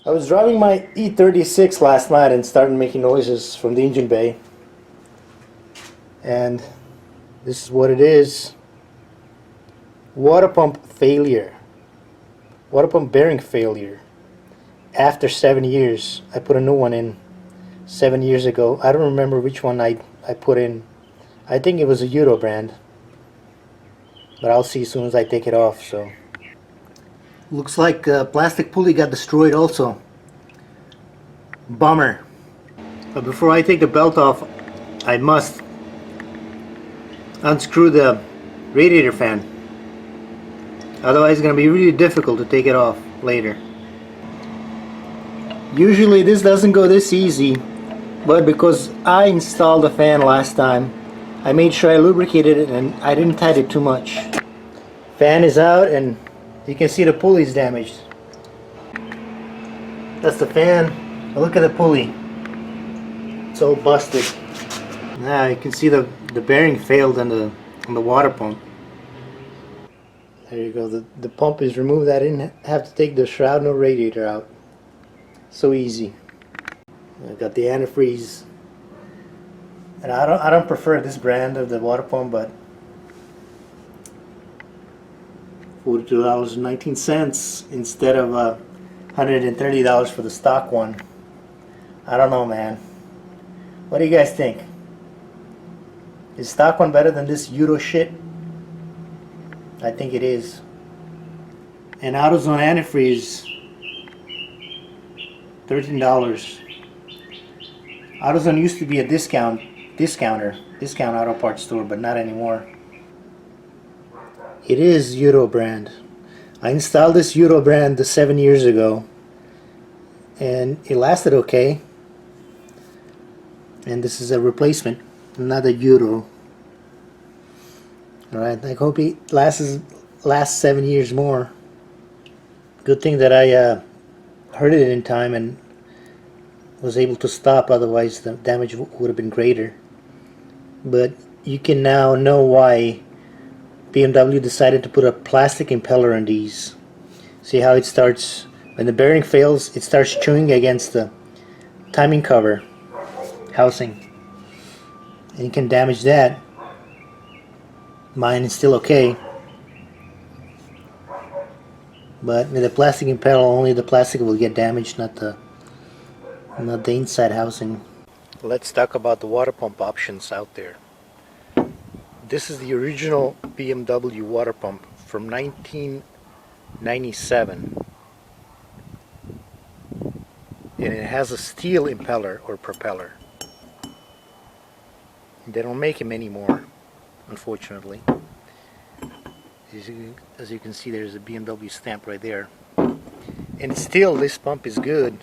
I was driving my E36 last night and started making noises from the engine bay. And this is what it is. Water pump failure. Water pump bearing failure. After 7 years, I put a new one in 7 years ago. I don't remember which one I put in. I think it was a Euro brand. But I'll see as soon as I take it off. So looks like plastic pulley got destroyed also. Bummer. But before I take the belt off, I must unscrew the radiator fan. Otherwise it's going to be really difficult to take it off later. Usually this doesn't go this easy, but because I installed the fan last time, I made sure I lubricated it and I didn't tighten it too much. Fan is out and you can see the pulley is damaged. That's the fan. Look at the pulley. It's all busted. Now you can see the bearing failed on the water pump. There you go. The pump is removed. I didn't have to take the shroud nor radiator out. So easy. I got the antifreeze. And I don't prefer this brand of the water pump, but $42.19 instead of $130 for the stock one. I don't know, man. What do you guys think? Is stock one better than this Euro shit? I think it is. And AutoZone antifreeze, $13. AutoZone used to be a discount auto parts store, but not anymore. It is Euro brand. I installed this Euro brand 7 years ago, and it lasted okay. And this is a replacement, not a Euro. Alright, I hope it lasts 7 years more. Good thing that I heard it in time and was able to stop, otherwise the damage would have been greater. But you can now know why BMW decided to put a plastic impeller on these. See how it starts, when the bearing fails, it starts chewing against the timing cover housing, and you can damage that. Mine is still okay, but with the plastic impeller, only the plastic will get damaged, not the inside housing. Let's talk about the water pump options out there. This is the original BMW water pump from 1997, and it has a steel impeller or propeller. They don't make them anymore, unfortunately. As you can see, there's a BMW stamp right there. And still, this pump is good,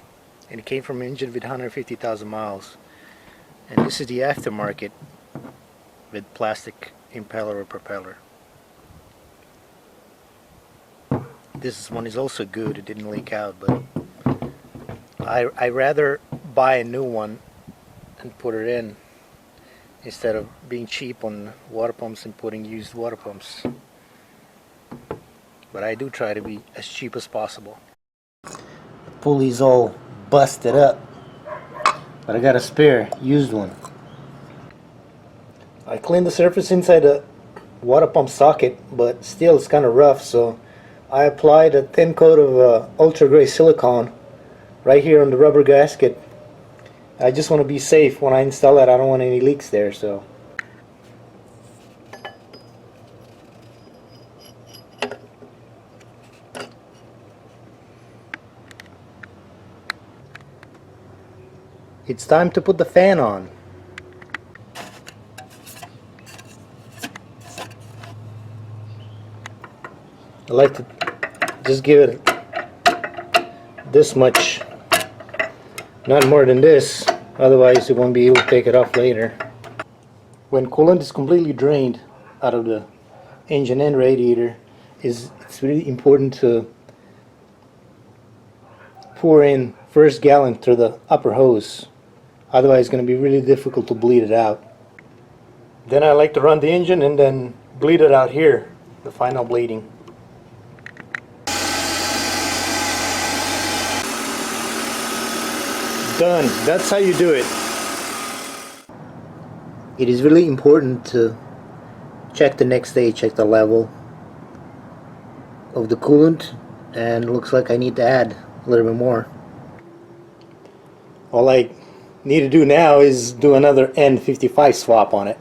and it came from an engine with 150,000 miles. And this is the aftermarket with plastic impeller or propeller. This one is also good. It didn't leak out, but I rather buy a new one and put it in instead of being cheap on water pumps and putting used water pumps. But I do try to be as cheap as possible. The pulley's all busted up, but I got a spare used one. I cleaned the surface inside the water pump socket, but still it's kind of rough, so I applied a thin coat of ultra gray silicone right here on the rubber gasket. I just want to be safe when I install it. I don't want any leaks there, so. It's time to put the fan on. I like to just give it this much, not more than this, otherwise you won't be able to take it off later. When coolant is completely drained out of the engine and radiator, it's really important to pour in first gallon through the upper hose, otherwise it's going to be really difficult to bleed it out. Then I like to run the engine and then bleed it out here, the final bleeding. Done. That's how you do it. It is really important to check the next day, check the level of the coolant, and it looks like I need to add a little bit more. All I need to do now is do another N55 swap on it.